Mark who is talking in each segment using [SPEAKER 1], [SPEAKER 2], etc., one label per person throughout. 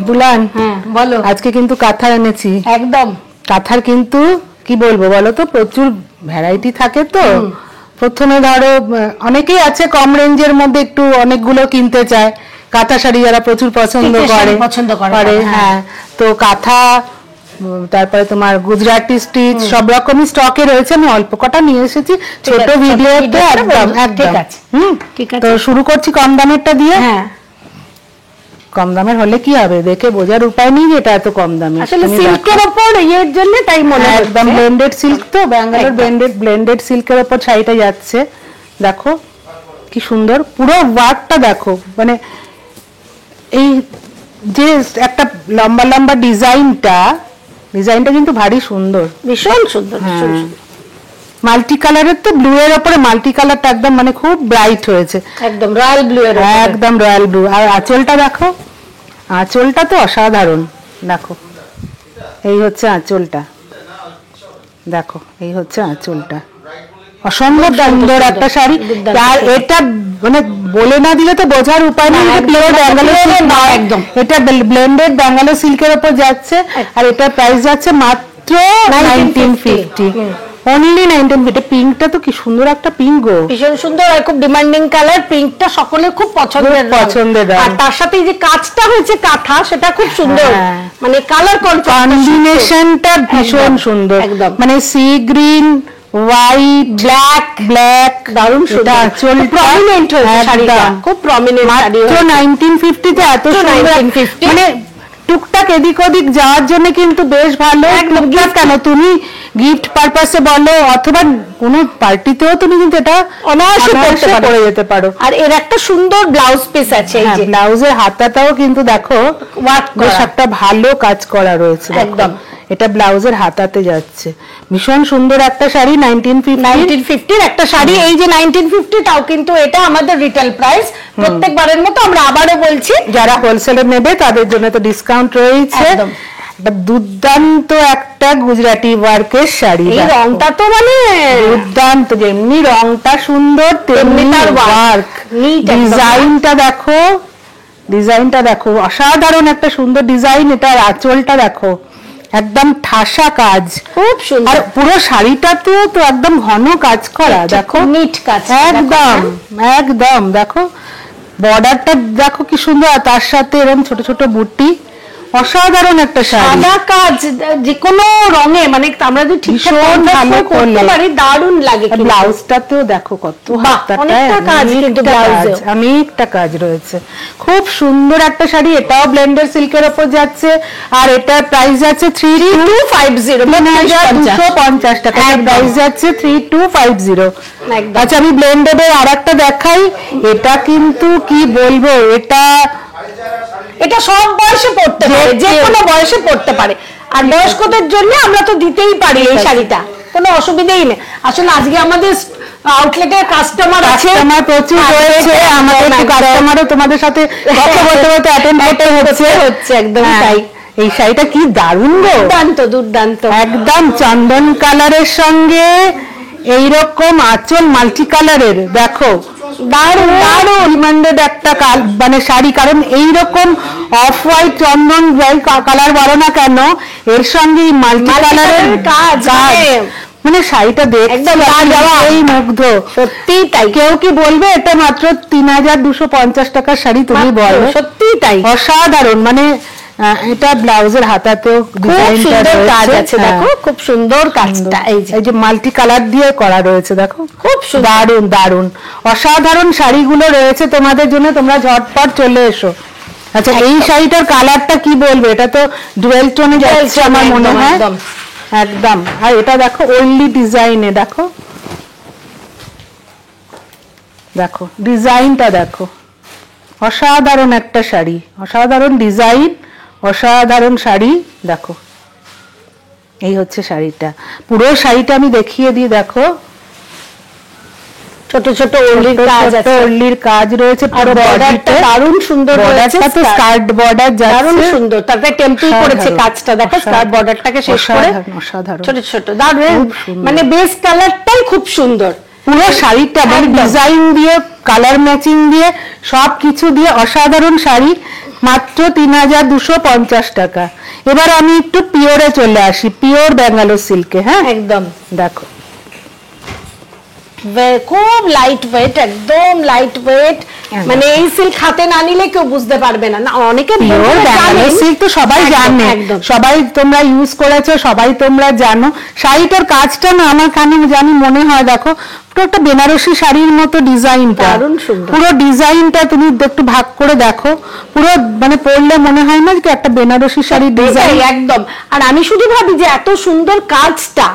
[SPEAKER 1] দুলান
[SPEAKER 2] হ্যাঁ বলো,
[SPEAKER 1] আজকে কিন্তু কাঁথা এনেছি।
[SPEAKER 2] একদম
[SPEAKER 1] কাঁথার কিন্তু কি বলবো বলো তো, প্রচুর ভ্যারাইটি থাকে তো। প্রথমে ধরো অনেকেই আছে কম রেঞ্জের মধ্যে একটু অনেকগুলো কিনতে চায়, কাঁথা শাড়ি যারা প্রচুর পছন্দ করে। হ্যাঁ, তো কাঁথা, তারপরে তোমার গুজরাটি স্টিচ সব রকমই স্টকে রয়েছে। আমি অল্প কটা নিয়ে এসেছি ছোট ভিডিওতে। একদম একদম
[SPEAKER 2] ঠিক আছে।
[SPEAKER 1] তো শুরু করছি কম দামেরটা দিয়ে।
[SPEAKER 2] হ্যাঁ,
[SPEAKER 1] কম দামের হলে কি হবে, দেখে বোঝার উপায় নেই যে এটা এত কম দামে।
[SPEAKER 2] আসলে সিল্কের উপর এর জন্য তাই মনে হয়
[SPEAKER 1] একদম ব্লেন্ডেড সিল্ক, তো ব্যাঙ্গালোর ব্লেন্ডেড সিল্কের উপর শাড়িটা যাচ্ছে। দেখো কি সুন্দর পুরো ওয়ার্কটা দেখো, মানে এই যে একটা লম্বা লম্বা ডিজাইনটা কিন্তু ভারী সুন্দর,
[SPEAKER 2] ভীষণ সুন্দর।
[SPEAKER 1] মাল্টি কালারের, তো ব্লু এর উপরে মাল্টি কালারটা একদম মানে খুব ব্রাইট হয়েছে,
[SPEAKER 2] একদম রয়্যাল ব্লু এর,
[SPEAKER 1] একদম রয়্যাল ব্লু। আর আঁচলটা দেখো, আঁচলটা তো অসাধারণ। দেখো এই হচ্ছে আঁচলটা, দেখো এই হচ্ছে আঁচলটা, অসম্ভব সুন্দর একটা শাড়ি। আর এটা মানে বলে না দিলে তো বোঝার উপায় নেই, একদম এটা ব্লেন্ডেড ব্যাঙ্গালোর সিল্কের উপর যাচ্ছে। আর এটার প্রাইস যাচ্ছে মাত্র 1950, অনলি 1950। পিঙ্কটা তো কি সুন্দর একটা পিঙ্ক গো,
[SPEAKER 2] ভীষণ সুন্দর আর খুব ডিমান্ডিং কালার। পিঙ্কটা সকলের খুব পছন্দের। আর তার সাথে এই যে কাজটা হয়েছে কাঁথা, সেটা খুব সুন্দর, মানে কালার
[SPEAKER 1] কম্বিনেশনটা ভীষণ সুন্দর, মানে সি গ্রিন, হোয়াইট, ব্ল্যাক, দারুণ সুন্দর।
[SPEAKER 2] প্রমিনেন্ট হয়েছে শাড়িটা, খুব প্রমিনেন্ট শাড়ি।
[SPEAKER 1] মাত্র 1950 তে এত সুন্দর, মানে টুকটাক এদিক ওদিক যাওয়ার জন্য কিন্তু বেশ ভালো। টুকটাক কেন, তুমি গিফট পারপাসে বলো অথবা কোনো পার্টিতেও তুমি কিন্তু এটা অনায়াসে পরে যেতে পারো।
[SPEAKER 2] আর এর একটা সুন্দর ব্লাউজ পিস আছে, এই যে
[SPEAKER 1] ব্লাউজের হাতাটাও কিন্তু দেখো বেশ একটা ভালো কাজ করা রয়েছে। একদম এটা ব্লাউজের হাতাতে যাচ্ছে, ভীষণ সুন্দর একটা শাড়ি। 1950
[SPEAKER 2] একটা শাড়ি। এই যে 1950, তাও কিন্তু এটা আমাদের রিটেল প্রাইস। প্রত্যেকবারের মতো আমরা আবারও বলছি,
[SPEAKER 1] যারা হোলসেলে নেবে তাদের জন্য তো ডিসকাউন্ট রয়েছে। দুর্দান্ত একটা গুজরাটি ওয়ার্কের শাড়ি,
[SPEAKER 2] এই রংটা তো মানে
[SPEAKER 1] দুর্দান্ত, যেমনি রংটা সুন্দর তেমনি তার ওয়ার্ক। ডিজাইনটা দেখো অসাধারণ একটা সুন্দর ডিজাইন। এটা আঁচলটা দেখো একদম ঠাসা কাজ, খুব সুন্দর। আর পুরো শাড়িটাতেও তো একদম ঘন কাজ করা, দেখো
[SPEAKER 2] নিট কাজ,
[SPEAKER 1] একদম দেখো বর্ডারটা দেখো কি সুন্দর, তার সাথে এরকম ছোট ছোট বুটি, অসাধারণ একটা শাড়ি।
[SPEAKER 2] সাদা কাজ যে কোনো রঙে, মানে আমরা যদি
[SPEAKER 1] ভীষণ ভালো করতে
[SPEAKER 2] পারি দারুণ লাগে।
[SPEAKER 1] ব্লাউজটাতেও দেখো কত অনেকটা কাজ রয়েছে, খুব সুন্দর একটা শাড়ি। এটাও ব্লেন্ডেড সিল্কের উপর যাচ্ছে, আর এটার প্রাইস যাচ্ছে 3250 টাকা। প্রাইস যাচ্ছে 3250। আচ্ছা আমি ব্লেন্ডেডের আর একটা দেখাই, এটা কিন্তু কি বলবো, এটা
[SPEAKER 2] সব বয়সে পড়তে পারে, যে কোনো বয়সে পড়তে পারে। আর বয়স্কদের জন্য আমরা তো দিতেই পারি এই শাড়িটা, কোনো অসুবিধাই নেই। আসলে আজকে আমাদের আউটলেটের কাস্টমার
[SPEAKER 1] প্রচুর রয়েছে, আমাদের কাস্টমারও তোমাদের সাথে কথা বলতে বলতে অ্যাটেন্ড করতে হচ্ছে। একদম তাই। এই শাড়িটা কি দারুণ গো,
[SPEAKER 2] দুর্দান্ত
[SPEAKER 1] একদম চন্দন কালারের সঙ্গে এইরকম আঁচল মাল্টি কালারের, দেখো দারুণ ডিমান্ডেড একটা মানে শাড়ি। কারণ এইরকম অফ হোয়াইট চন্দন কালার বলো না কেন, এর সঙ্গে মাল্টি কালারের কাজ, মানে শাড়িটা দেখতে এই মুগ্ধ। সত্যি তাই। কেউ কি বলবে এটা মাত্র 3250 টাকার শাড়ি, তুমি বলো?
[SPEAKER 2] সত্যি তাই,
[SPEAKER 1] অসাধারণ। মানে এটা ব্লাউজের হাতাতেও
[SPEAKER 2] কাজ আছে, দেখো খুব সুন্দর কাজটা। এই
[SPEAKER 1] যে মাল্টি কালার দিয়ে করা রয়েছে, দেখো খুব দারুণ অসাধারণ শাড়িগুলো রয়েছে তোমাদের জন্য, তোমরা ঝটপট চলে এসো। আচ্ছা এই শাড়িটার কালারটা কি বলবো, এটা তো ডুয়েল টোনে যাচ্ছে আমার মনে হয়, একদম। আর এটা দেখো ওল্ডি ডিজাইনে, দেখো ডিজাইনটা দেখো, অসাধারণ একটা শাড়ি, অসাধারণ ডিজাইন, অসাধারণ শাড়ি। দেখো এই হচ্ছে শাড়িটা, পুরো শাড়িটা আমি দেখিয়ে দিই। দেখো
[SPEAKER 2] ছোট ছোট ওড়লির
[SPEAKER 1] কাজ রয়েছে, পুরো বর্ডারটা দারুণ সুন্দর রয়েছে, তো স্কার্ট বর্ডার দারুণ সুন্দর,
[SPEAKER 2] তারপরে টেম্পল করেছে কাজটা, দেখো স্কার্ট বর্ডারটাকে শেষ করে
[SPEAKER 1] অসাধারণ
[SPEAKER 2] ছোট ছোট দারুণ, মানে বেস কালারটাই খুব সুন্দর।
[SPEAKER 1] পুরো শাড়িটা মানে ডিজাইন দিয়ে, কালার ম্যাচিং দিয়ে, সব কিছু দিয়ে অসাধারণ শাড়ি। মাত্র 3250 টাকা। এবার আমি একটু পিওরে চলে আসি, পিওর ব্যাঙ্গালোর সিল্কে। হ্যাঁ
[SPEAKER 2] একদম
[SPEAKER 1] দেখো
[SPEAKER 2] খুব লাইট ওয়েট, একদম লাইট ওয়েট, মানে এই সিল্ক হাতে না নিলে কেউ বুঝতে পারবে না। অনেকে
[SPEAKER 1] পিওর ব্যাঙ্গালোর সিল্ক তো সবাই জানে, সবাই তোমরা ইউজ করেছো, সবাই তোমরা জানো। শাড়িটার কাজটা না আমার কানে জানি মনে হয়, দেখো পুরো একটা বেনারসি শাড়ির মতো ডিজাইনটা, পুরো ডিজাইনটা তুমি একটু ভাগ করে দেখো, পুরো মানে পরলে মনে হয় না যে একটা বেনারসি শাড়ির ডিজাইন
[SPEAKER 2] একদম। আর আমি শুধু ভাবি যে এত সুন্দর কাজটা,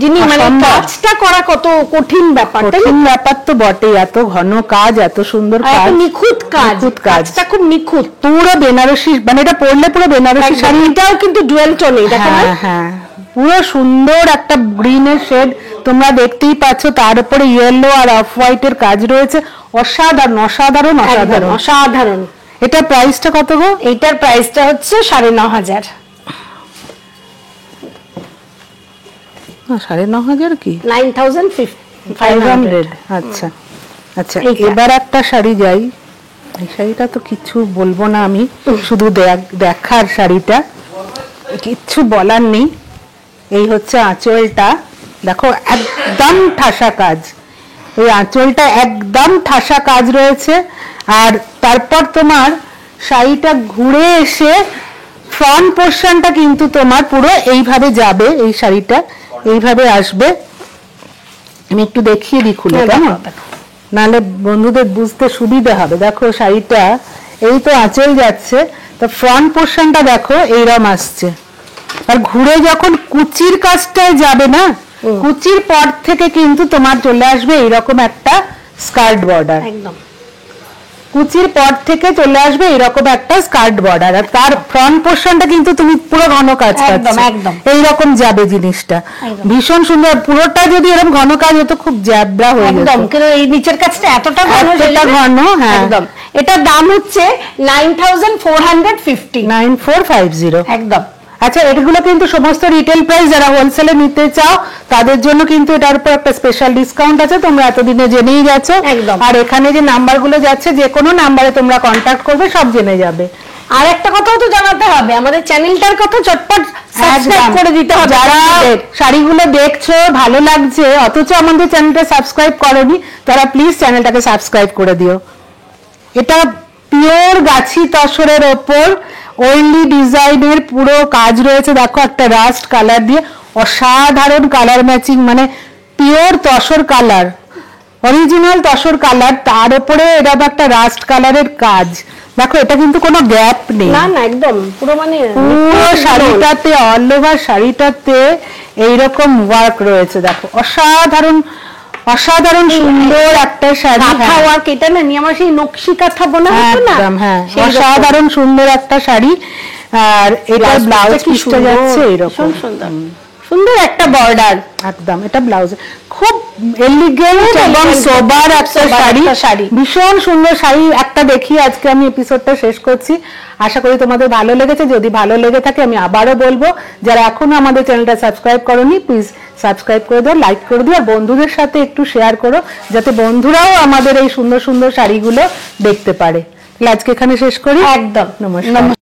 [SPEAKER 2] যিনি মানে কাজটা করা কত কঠিন ব্যাপার,
[SPEAKER 1] কঠিন ব্যাপার তো বটেই, এত ঘন কাজ, এত সুন্দর কাজ,
[SPEAKER 2] নিখুঁত কাজ, কাজটা খুব নিখুঁত,
[SPEAKER 1] পুরো বেনারসি, মানে এটা পরলে পুরো বেনারসি শাড়ি।
[SPEAKER 2] এটাও কিন্তু ডুয়েল টোনে, দেখো না?
[SPEAKER 1] হ্যাঁ পুরো সুন্দর একটা গ্রিনের শেড তোমরা দেখতেই পাচ্ছ, তার উপরে ইয়েলো আর অফ হোয়াইটের কাজ রয়েছে। অসাধারণ অসাধারণ অসাধারণ
[SPEAKER 2] অসাধারণ।
[SPEAKER 1] এটার প্রাইসটা কত গো?
[SPEAKER 2] এইটার প্রাইসটা হচ্ছে 9500।
[SPEAKER 1] 9500 কি?
[SPEAKER 2] 9500।
[SPEAKER 1] আচ্ছা আচ্ছা, এবার একটা শাড়ি যাই। এই শাড়িটা তো কিছু বলবো না আমি, শুধু দেখার শাড়িটা, কিচ্ছু বলার নেই। এই হচ্ছে আঁচলটা, দেখো একদম ঠাসা কাজ, এই আঁচলটা একদম ঠাসা কাজ রয়েছে। আর তারপর তোমার শাড়িটা ঘুরে এসে ফ্রন্ট পোর্শনটা কিন্তু তোমার পুরো এইভাবে যাবে, এই শাড়িটা এইভাবে আসবে। আমি একটু দেখিয়ে দিই খুলে, কেমন, নাহলে বন্ধুদের বুঝতে সুবিধা হবে। দেখো শাড়িটা এই তো আঁচল যাচ্ছে, তো ফ্রন্ট পোর্শনটা দেখো এইরকম আসছে, আর ঘুরে যখন কুচির কাজটায় যাবে না, কুচির পর থেকে কিন্তু তোমার চলে আসবে এইরকম একটা স্কার্ট বর্ডার, একদম কুচির পর থেকে চলে আসবে এরকম একটা স্কার্ট বর্ডার। আর তার ফ্রন্ট পোর্শনটা কিন্তু তুমি পুরো ঘন কাজ পাচ্ছ, এইরকম যাবে জিনিসটা, ভীষণ সুন্দর। পুরোটা যদি এরকম ঘন কাজ হতো খুব জ্যাবরা হয়ে যেত,
[SPEAKER 2] কিন্তু এই নিচের কাজটা এতটা ঘন।
[SPEAKER 1] হ্যাঁ
[SPEAKER 2] একদম। এটার দাম হচ্ছে 9450।
[SPEAKER 1] 9450
[SPEAKER 2] একদম।
[SPEAKER 1] আচ্ছা, এগুলো কিন্তু সমস্ত রিটেল প্রাইস, যারা হোলসেলে নিতে চাও তাদের জন্য কিন্তু এটার উপর একটা স্পেশাল ডিসকাউন্ট আছে, তোমরা এতদিনে জেনেই গেছো। আর এখানে যে নাম্বারগুলো যাচ্ছে, যে কোনো নাম্বারে তোমরা কন্ট্যাক্ট করবে, সব জেনে যাবে।
[SPEAKER 2] আর একটা কথাও তো জানাতে হবে, আমাদের চ্যানেলটার কথা চটপট সাবস্ক্রাইব করে দিতে হবে।
[SPEAKER 1] যারা শাড়িগুলো দেখছো ভালো লাগছে অথচ আমাদের চ্যানেলটা সাবস্ক্রাইব করোনি, তারা প্লিজ চ্যানেলটাকে সাবস্ক্রাইব করে দিও। এটা পিওর গাছি তসরের ওপর ওয়েলি ডিজাইনের পুরো কাজ রয়েছে, দেখো একটা রাস্ট কালার দিয়ে, অসাধারণ কালার ম্যাচিং, মানে pure tussar colour, original tussar colour, তার উপরে এরকম একটা রাস্ট কালারের কাজ। দেখো এটা কিন্তু কোনো গ্যাপ নেই,
[SPEAKER 2] না না, একদম পুরো মানে
[SPEAKER 1] পুরো শাড়িটাতে, অল ওভার শাড়িটাতে এইরকম ওয়ার্ক রয়েছে। দেখো অসাধারণ অসাধারণ সুন্দর একটা শাড়ি,
[SPEAKER 2] কাঁথা ওয়ার্ক, এটা না নিয়ে আমার সেই নকশি কাঁথা বোনা হতো না,
[SPEAKER 1] হ্যাঁ অসাধারণ সুন্দর একটা শাড়ি। আর এটা ব্লাউজ পিসটা যাচ্ছে এরকম সুন্দর
[SPEAKER 2] সুন্দর একটা বর্ডার,
[SPEAKER 1] একদম এটা ব্লাউজ, খুব এলিগেন্ট এবং সোবার একটা শাড়ি, ভীষণ সুন্দর শাড়ি। একটা দেখিয়ে আজকে আমি এপিসোডটা শেষ করছি, আশা করি তোমাদের ভালো লেগেছে। যদি ভালো লেগে থাকে আমি আবারও বলবো, যারা এখনো আমাদের চ্যানেলটা সাবস্ক্রাইব করোনি প্লিজ সাবস্ক্রাইব করে দাও, লাইক করে দিও, আর বন্ধুদের সাথে একটু শেয়ার করো, যাতে বন্ধুরাও আমাদের এই সুন্দর সুন্দর শাড়িগুলো দেখতে পারে। আজকে এখানে শেষ করি,
[SPEAKER 2] একদম।
[SPEAKER 1] নমস্কার।